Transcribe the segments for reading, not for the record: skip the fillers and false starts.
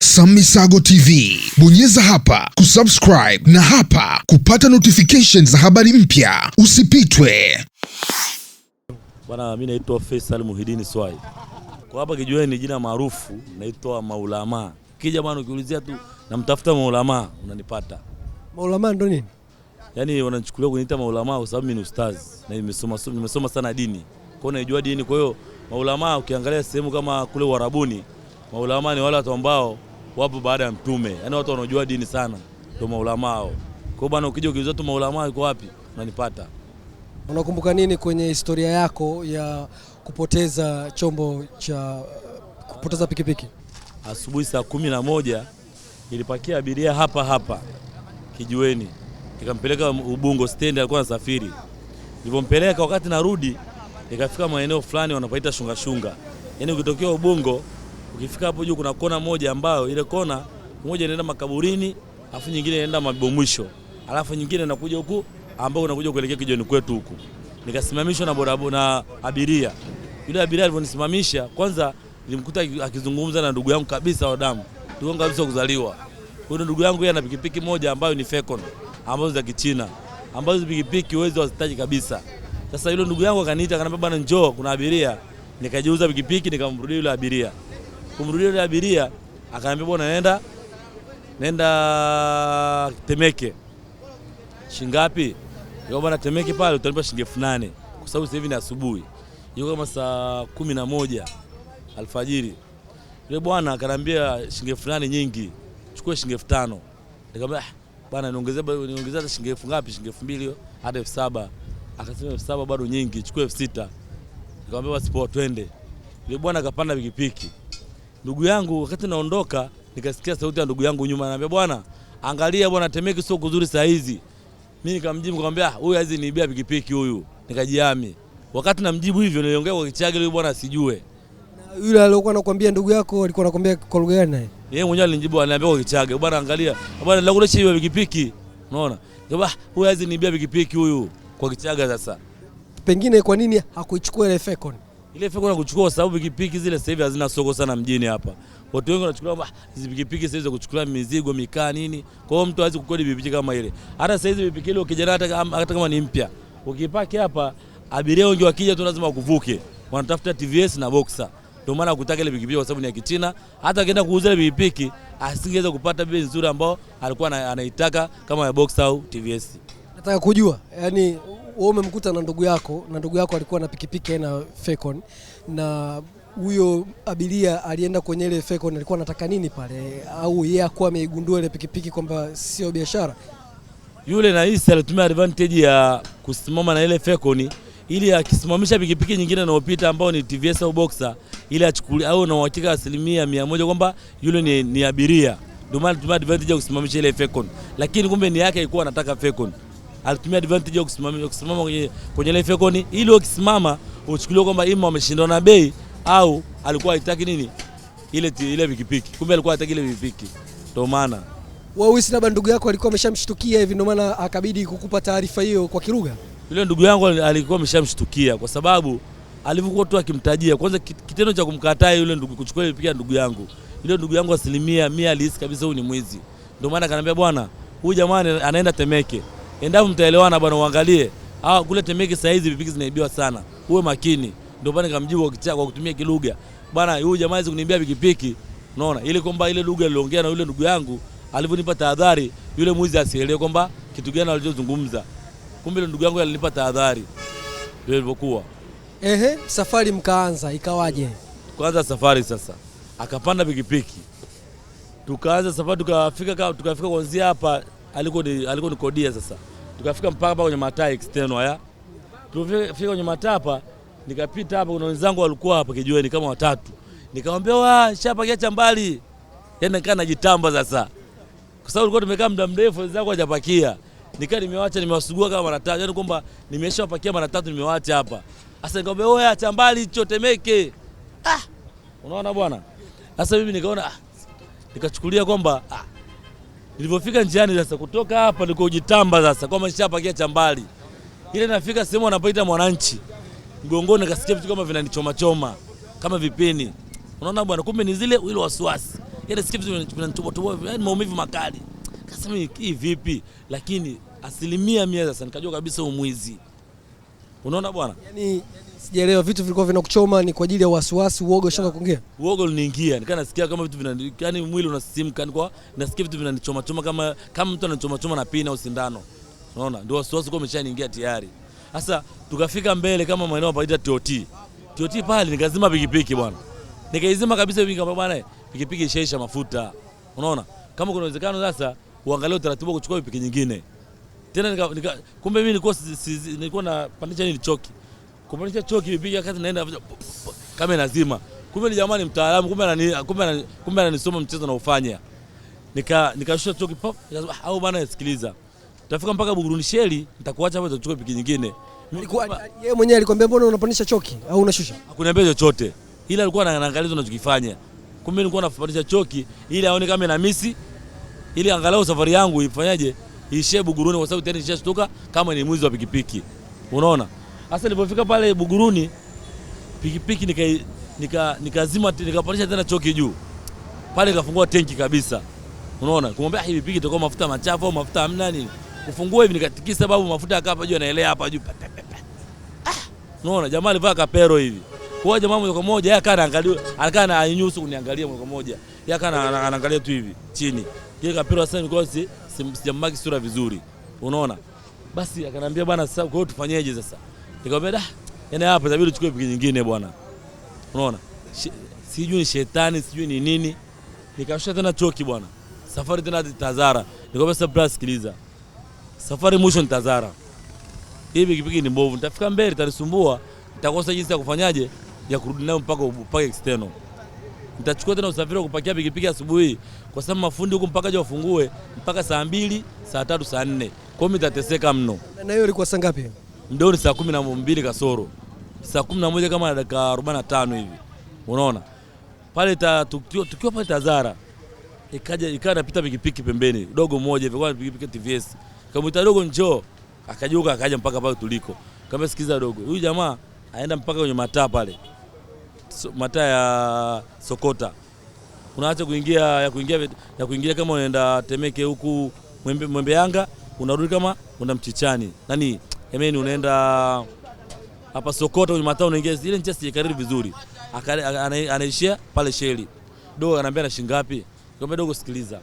Sam Misago TV. Bonyeza hapa kusubscribe na hapa kupata notifications za habari mpya. Usipitwe. Bwana, mimi naitwa Faisal Muhidini Swai. Kwa hapa kijiweni jina maarufu naitwa Maulama. Kija bwana ukiulizia tu namtafuta Maulama unanipata. Maulama ndo nini? Yaani wananichukulia kuniita Maulama kwa sababu mimi ni ustaz na nimesoma sana dini. Kwa hiyo naijua dini. Kwa hiyo Maulama ukiangalia sehemu kama kule Uarabuni, Maulama ni wale watu ambao wapo baada ya mtume. Yaani watu wanaojua dini sana ndio Maulama hao. Kwa hiyo bwana ukija ukiulizia tu Maulama yuko wapi unanipata. Unakumbuka nini kwenye historia yako ya kupoteza kupoteza pikipiki? Asubuhi saa 11 nilipakia abiria hapa kijiweni. Nikampeleka Ubungo stand, alikuwa anasafiri. Nilipompeleka wakati narudi nikafika maeneo fulani wanapaita Shunga. Yaani ukitokea Ubungo ukifika hapo juu kuna kona moja ambayo ile kona moja inaenda makaburini, alafu nyingine inaenda Mabomwisho. Alafu nyingine inakuja huku ambao unakuja kuelekea kijiweni kwetu huku. Nikasimamishwa na bodaboda na abiria. Yule abiria aliponisimamisha kwanza nilimkuta akizungumza na ndugu yangu kabisa wa damu. Ndugu yangu kabisa kuzaliwa. Huyo ndugu yangu yeye ana pikipiki moja ambayo ni Fecon, ambazo za Kichina. Ambazo pikipiki uwezo wasitaji kabisa. Sasa yule ndugu yangu akaniita akaniambia bwana njoo kuna abiria. Nikajiuza pikipiki nikamrudia yule abiria. Kumrudia yule abiria akaniambia bwana nenda Temeke. Shingapi? Yule bwana Temeke pale utanipa shilingi 8,000 kwa sababu sasa hivi ni asubuhi. Yuko kama saa 11 alfajiri. Yule bwana akaniambia shilingi 8,000 nyingi. Chukua shilingi 5,000. Nikamwambia bwana niongezea shilingi ngapi? Shilingi 2,000 hadi 7,000. Akasema 7,000 bado nyingi, chukua 6,000. Nikamwambia basi poa twende. Yule bwana akapanda pikipiki. Ndugu yangu wakati naondoka nikasikia sauti ya ndugu yangu nyuma ananiambia bwana angalia bwana Temeke sio kuzuri saa hizi. Mimi nikamjibu nikamwambia huyu hazi niibia pikipiki huyu. Nikajiami. Wakati namjibu hivyo niliongea kwa Kichaga yule bwana asijue. Na yule aliyokuwa anakuambia ndugu yako alikuwa anakuambia kwa lugha gani naye? Yeye mwenyewe alinijibu ananiambia kwa Kichaga bwana angalia. Bwana nakulesha hiyo pikipiki. Unaona? Nikamwambia huyu hazi niibia pikipiki huyu kwa Kichaga sasa. Pengine kwa nini hakuichukua ile Fecon? Ile Fecon nakuchukua sababu pikipiki zile sasa hivi hazina soko sana mjini hapa. Watu wengi wanachukua hizi pikipiki sasa hizo kuchukua mizigo mikaa nini. Kwa hiyo mtu hawezi kukodi pikipiki kama ile. Hata sasa hizi pikipiki ile ukijana hata kama ni mpya. Ukipaki hapa abiria wengi wakija tu lazima wakuvuke. Wanatafuta TVS na Boxer. Ndio maana kutaka ile pikipiki kwa sababu ni ya Kichina. Hata akienda kuuza ile pikipiki asingeweza kupata bei nzuri ambao alikuwa anaitaka kama ya Boxer au TVS. Nataka kujua, yani wewe umemkuta na ndugu yako alikuwa na pikipiki na Fecon, na huyo abiria alienda kwenye ile Fecon alikuwa anataka nini pale, au yeye alikuwa ameigundua ile pikipiki kwamba sio biashara? Yule rais alitumia advantage ya kusimama na ile Fecon ili akisimamisha pikipiki nyingine inayopita ambao ni TVS au Boxer ili achukulie au na uhakika 100% kwamba yule ni abiria. Ndio maana alitumia advantage ya kusimamisha ile Fecon. Lakini kumbe ni yake ilikuwa anataka Fecon. Alitumia advantage ya kusimama kwenye ile Fecon ili ukisimama uchukulie kwamba ima wameshindana bei au alikuwa hataki nini ile pikipiki. Kumbe alikuwa hataki ile pikipiki. Ndio maana wewe labda ndugu yako alikuwa ameshamshtukia hivi ndio maana akabidi kukupa taarifa hiyo kwa Kiruga. Yule ndugu yangu alikuwa ameshamshtukia kwa sababu alivyokuwa tu akimtajia kwanza kitendo cha kumkataa yule ndugu kuchukua ile pikipiki ndugu yangu. Yule ndugu yangu 100% alihisi kabisa huyu ni mwizi. Ndio maana akaniambia bwana huyu jamani anaenda Temeke. Endapo mtaelewana bwana uangalie. Kule Temeke saa hizi pikipiki zinaibiwa sana. Uwe makini. Ndio maana nikamjibu kwa kutumia kilugha. Bwana huyu jamaa hizo kuniibia pikipiki. Unaona? Ile kwamba ile lugha aliongea na yule ndugu yangu alivyonipa tahadhari yule mwizi asielewe kwamba kitu gani alichozungumza. Kumbe yule ndugu yangu alinipa tahadhari. Ndio ilivyokuwa. Safari mkaanza ikawaje? Kwanza safari sasa. Akapanda pikipiki. Tukaanza safari tukafika kuanzia hapa alikuwa ni Kodia sasa. Tukafika mpaka kwenye mataa external haya. Tulifika kwenye mataa hapa nikapita hapa kuna wenzangu walikuwa hapa kijiweni kama watatu. Nikamwambia nishapakia cha mbali. Yaani nikaa najitamba sasa. Kwa sababu tulikuwa tumekaa muda mrefu wenzangu hajapakia. Nikaa nimewasugua kama mara 3. Yaani kwamba nimeshapakia mara 3 nimewaacha hapa. Sasa nikamwambia cha mbali hicho Temeke. Unaona bwana? Sasa mimi nikaona nikachukulia kwamba nilipofika njiani sasa kutoka hapa niko kujitamba sasa kwamba nishapakia cha mbali. Ile nafika sehemu anapoita Mwananchi. Mgongoni nikasikia vitu kama vinanichoma kama vipini. Unaona bwana kumbe ni zile ile wasiwasi. Yaani nasikia vitu vinanichoboa, yaani maumivu makali. Kasema hii vipi? Lakini 100% sasa nikajua kabisa umwizi. Unaona bwana? Yaani sijaelewa, vitu vilikuwa vinakuchoma ni kwa ajili ya wasiwasi, uoga ushaanza kuongea. Uoga uliniingia, nikaa nasikia kama vitu yaani mwili unasisimka, nilikuwa nasikia vitu vinanichoma choma kama mtu anachoma choma na pina au sindano. Unaona? Ndio wasiwasi kwa umeshaniingia tayari. Sasa tukafika mbele kama maeneo paita TOT. TOT pale nikazima pikipiki bwana. Nikaizima kabisa hivi kama bwana pikipiki ishaisha mafuta. Unaona? Kama kuna uwezekano sasa uangalie utaratibu wa kuchukua pikipiki nyingine. Tena kumbe mimi nilikuwa napandisha nini choki. Kupandisha choki pikipiki wakati naenda kama inazima. Kumbe ni jamani mtaalamu, kumbe ananisoma mchezo na ufanya. Nikashusha choki pop, au bwana sikiliza. Tutafika mpaka Buguruni Sheli, nitakuacha hapo utachukua pikipiki nyingine. Yeye mwenyewe alikwambia mbona unapandisha choki au unashusha? Hakuniambia chochote. Ila alikuwa anaangalia unachokifanya. Kumbe nilikuwa napandisha choki ili aone kama ina misi, ili angalau safari yangu ifanyaje iishie Buguruni, kwa sababu tena nishashtuka kama ni mwizi wa pikipiki. Unaona? Sasa nilipofika pale Buguruni pikipiki nikazima nikapandisha tena choki juu. Pale nikafungua tenki kabisa. Unaona? Kumwambia hii pikipiki itakuwa mafuta machafu au mafuta hamna nini. Kufungua hivi nikatikisa sababu mafuta yakaa hapa juu yanaelea hapa juu. Unaona? Jamaa alivaa kapero hivi. Kwa jamaa moja kwa moja yeye anakaa na anyusu kuniangalia moja kwa moja. Yeye kana anaangalia tu hivi chini. Yeye kapero sasa nilikuwa sijamaki sura vizuri. Unaona? Basi akaniambia bwana sasa kwa hiyo tufanyeje sasa? Nikamwambia yaani hapa inabidi uchukue pikipiki nyingine bwana. Unaona? Sijui ni shetani, sijui ni nini. Nikashusha tena choki bwana. Safari tena Tazara. Nikamwambia sasa bro sikiliza. Safari mwisho ni Tazara. Hii pikipiki ni mbovu. Nitafika mbele itanisumbua. Nitakosa jinsi ya kufanyaje ya kurudi nayo mpaka external. Nitachukua tena usafiri wa kupakia pikipiki asubuhi kwa sababu mafundi huko mpaka je wafungue mpaka saa 2, saa 3, saa 4. Kwa hiyo nitateseka mno. Na hiyo ilikuwa saa ngapi? Ndio ni saa 12 kasoro. Saa 11 kama na dakika 45 hivi. Unaona? Pale tukiwa pale Tazara ikawa napita pikipiki pembeni. Dogo mmoja hivi kwa pikipiki TVS. Kamuita dogo njoo. Akajuka akaja mpaka pale tuliko. Kama sikiza dogo. Huyu jamaa aenda mpaka kwenye mataa pale. Mataa ya Sokota. Unaacha kuingia kama unaenda Temeke huku Mwembe Yanga, unarudi kama una Mchichani. Nani? Unaenda hapa Sokota kwenye mataa unaingia ile njia sijakariri vizuri. Anaishia pale Sheli. Dogo ananiambia na shilingi ngapi? Nikamwambia dogo sikiliza.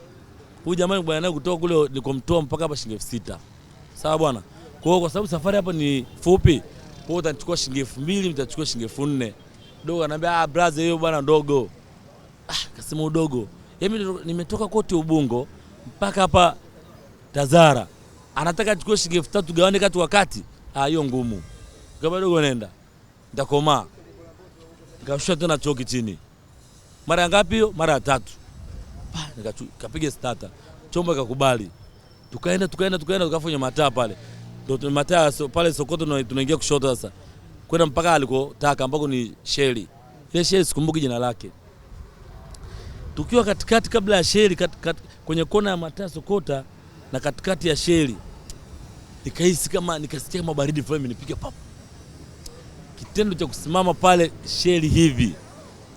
Huyu jamaa bwana naye kutoka kule nilikomtoa mpaka hapa shilingi 6,000. Sawa bwana? Kwa sababu safari hapa ni fupi, kwa utachukua shilingi 2,000, mtachukua shilingi 4,000. Dogo ananiambia brother hiyo bwana ndogo. Kasema udogo. Mimi nimetoka kote Ubungo mpaka hapa Tazara. Anataka achukue shilingi 3,000 gawane kati wakati. Hiyo ngumu. Kama dogo nenda. Nitakomaa. Nikashusha tena choki chini. Mara ngapi hiyo? Mara 3. Nikapiga starter. Chombo ikakubali. Tukaenda tukafanya mataa pale. Ndio mataa pale Sokoto tunaingia kushoto sasa. Kwenda mpaka alikotaka ambako ni Sheli. Ile Sheli sikumbuki jina lake. Tukiwa katikati kabla ya Sheli kwenye kona ya mataa Sokota na katikati ya Sheli. Nikasikia kama baridi fulani imenipiga pap. Kitendo cha kusimama pale Sheli hivi.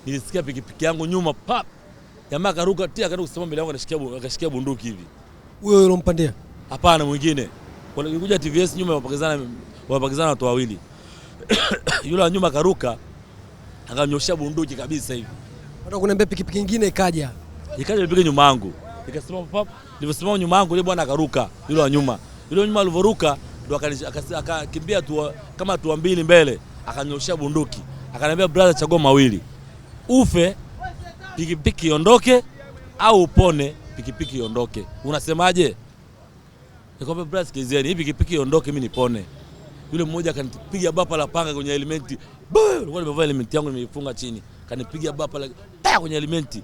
Nilisikia pikipiki yangu nyuma pap. Jamaa akaruka kusimama mbele yangu akashikia bunduki hivi. Huyo ulompandia? Hapana, mwingine. Walikuja TVS nyuma wapakizana watu wawili. Yule wa nyuma karuka akanyoshia bunduki kabisa hivi. Hata kuniambia pikipiki nyingine ikaja pikipiki nyuma yangu. Nikasimama pap, niliposimama nyuma yangu yule bwana akaruka, yule wa nyuma. Yule wa nyuma alivoruka ndo akakimbia tu kama hatua 2 mbele, akanyoshia bunduki. Akaniambia brother chagua mawili. Ufe pikipiki iondoke au upone pikipiki iondoke. Unasemaje? Nikamwambia brother sikizeni, hii pikipiki iondoke mimi nipone. Yule mmoja akanipiga bapa la panga kwenye elementi. Nilikuwa nimevaa elementi yangu nimeifunga chini. Kanipiga bapa la kwenye elementi.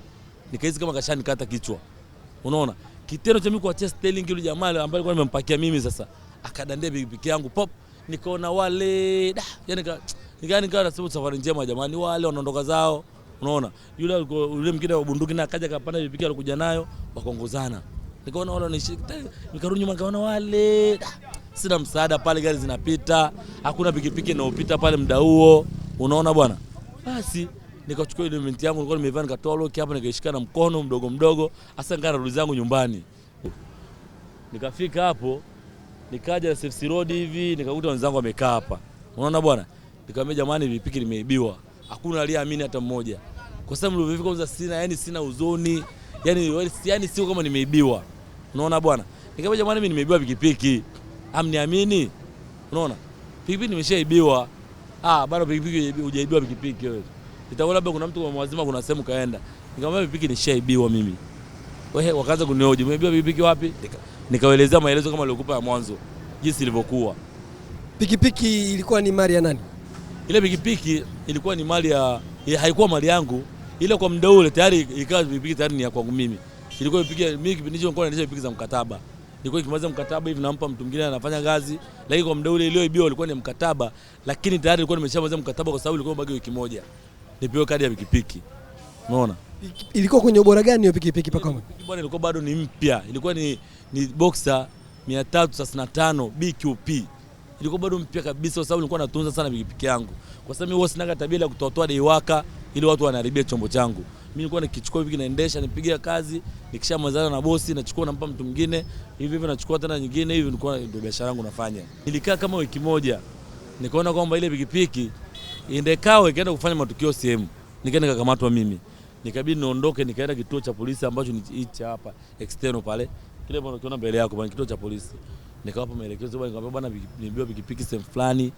Nikahisi kama kashani kata kichwa. Unaona? Kitendo cha mimi kuachia steering yule jamaa ambaye alikuwa nimempakia mimi sasa. Akadandia pikipiki yangu pop. Nikaona wale yani nikawa nasema safari njema jamani, wale wanaondoka zao. Unaona? Yule mwingine wa bunduki na akaja kapanda pikipiki alikuja nayo wakaongozana. Nikaona wale nikarudi nyuma nikaona wale sina msaada pale, gari zinapita, hakuna pikipiki inayopita pale muda huo. Unaona bwana? Basi nikachukua element yangu nilikuwa nimevaa, nikatoa lock hapa, nikaishika na mkono mdogo mdogo, hasa ngara rudi zangu nyumbani. Nikafika hapo, nikaja na Safe Road hivi, nikakuta wenzangu wamekaa hapa. Unaona bwana? Nikamwambia jamani, pikipiki nimeibiwa. Hakuna aliyeamini hata mmoja. Kwa sababu nilipofika kwanza sina huzuni. Yani sio kama nimeibiwa. Unaona bwana? Nikamwambia jamani, mimi nimeibiwa pikipiki. Amniamini? Unaona? Pikipiki nimeshaibiwa. Bado pikipiki hujaibiwa pikipiki wewe. Itakuwa labda kuna mtu mwazima kuna sehemu kaenda. Nikamwambia pikipiki nishaibiwa mimi. Wewe wakaanza kunioje, umeibiwa pikipiki wapi? Nikawaelezea maelezo kama nilikupa ya mwanzo, jinsi ilivyokuwa. Pikipiki ilikuwa ni mali ya nani? Ile pikipiki ilikuwa ni mali ya, haikuwa mali yangu. Ile kwa muda ule tayari ikawa pikipiki tayari ni ya kwangu mimi. Ilikuwa pikipiki mimi kipindi hicho nilikuwa naendesha pikipiki za mkataba. Nilikuwa nikimaliza mkataba hivi nampa mtu mwingine anafanya kazi, lakini kwa muda ule iliyoibiwa ilikuwa ni mkataba, lakini tayari nilikuwa nimeshamaliza mkataba kwa sababu ilikuwa bado wiki moja. Nipewe kadi ya pikipiki. Unaona? Ilikuwa kwenye ubora gani hiyo pikipiki paka? Bwana ilikuwa bado ni mpya. Ilikuwa ni Boxer 335 BQP. Ilikuwa bado mpya kabisa kwa sababu nilikuwa natunza sana pikipiki yangu. Kwa sababu mimi huwa sina tabia ya kutoa deiwaka ili watu wanaharibia chombo changu. Mimi nilikuwa nikichukua pikipiki naendesha, nipigia kazi, nikishamalizana na bosi nachukua nampa mtu mwingine, hivi nachukua tena nyingine, hivi nilikuwa ndio biashara yangu nafanya. Nilikaa kama wiki moja. Nikaona kwamba ile pikipiki ikaenda kufanya matukio sehemu. Nikaenda nikakamatwa mimi. Nikabidi niondoke, nikaenda kituo cha polisi ambacho ni hichi hapa external pale. Kile bwana ukiona mbele yako bwana, kituo cha polisi. Nikawapa maelekezo bwana, nikamwambia bwana nimebiwa pikipiki sehemu fulani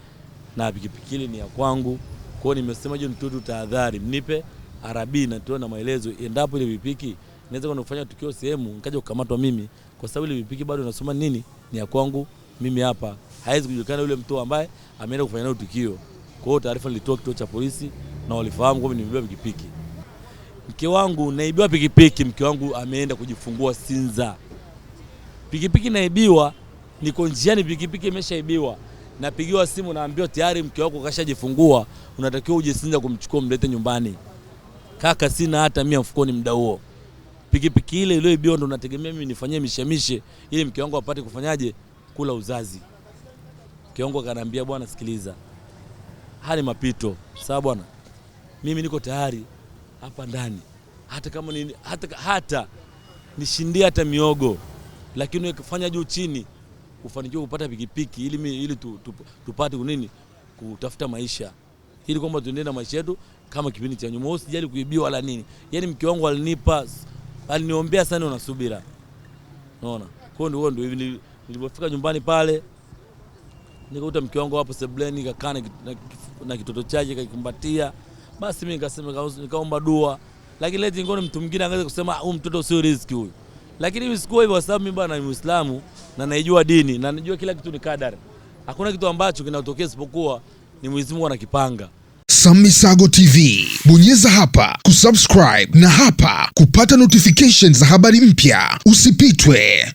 na pikipiki ile ni ya kwangu. Kwa hiyo nimesema je, mtoto tahadhari, mnipe arabi na tuone na maelezo endapo ile pikipiki inaweza kwenda kufanya tukio sehemu nikaja kukamatwa mimi, kwa sababu ile pikipiki bado nasoma nini ni ya kwangu mimi hapa. Haiwezi kujulikana yule mtu ambaye ameenda kufanya nayo tukio. Kwa hiyo taarifa nilitoa kituo cha polisi na walifahamu kwamba nimebiwa pikipiki. Mke wangu naibiwa pikipiki, mke wangu ameenda kujifungua Sinza. Pikipiki naibiwa, niko njiani pikipiki imeshaibiwa. Napigiwa simu naambiwa tayari mke wako kashajifungua, unatakiwa uje Sinza kumchukua mlete nyumbani. Kaka sina hata 100 mfukoni muda huo. Pikipiki ile iliyoibiwa ndo nategemea mimi nifanyie mishemishe ili mke wangu apate kufanyaje kula uzazi. Mke wangu akaniambia bwana sikiliza. Hali mapito. Sawa bwana. Mimi niko tayari hapa ndani. Hata kama ni hata nishindia hata miogo, lakini ukifanya juu chini ufanikiwe kupata pikipiki ili tupate nini kutafuta maisha. Ili kwamba tuendelee na maisha yetu kama kipindi cha nyuma. Usijali kuibiwa wala nini. Yaani mke wangu aliniombea sana na subira. Unaona? Kwa hiyo ndio hivi nilipofika nyumbani pale nikakuta mke wangu hapo sebleni kakaa na kitoto chake kakikumbatia. Basi mimi nikasema nikaomba dua. Lakini leti ngone mtu mwingine angeweza kusema huyu mtoto sio riziki huyu. Lakini mimi sikuwa hivyo kwa sababu mimi bwana ni Muislamu na naijua dini na najua kila kitu ni kadari. Hakuna kitu ambacho kinatokea isipokuwa ni Mwenyezi Mungu anakipanga. Samisago TV. Bonyeza hapa kusubscribe na hapa kupata notifications za habari mpya. Usipitwe.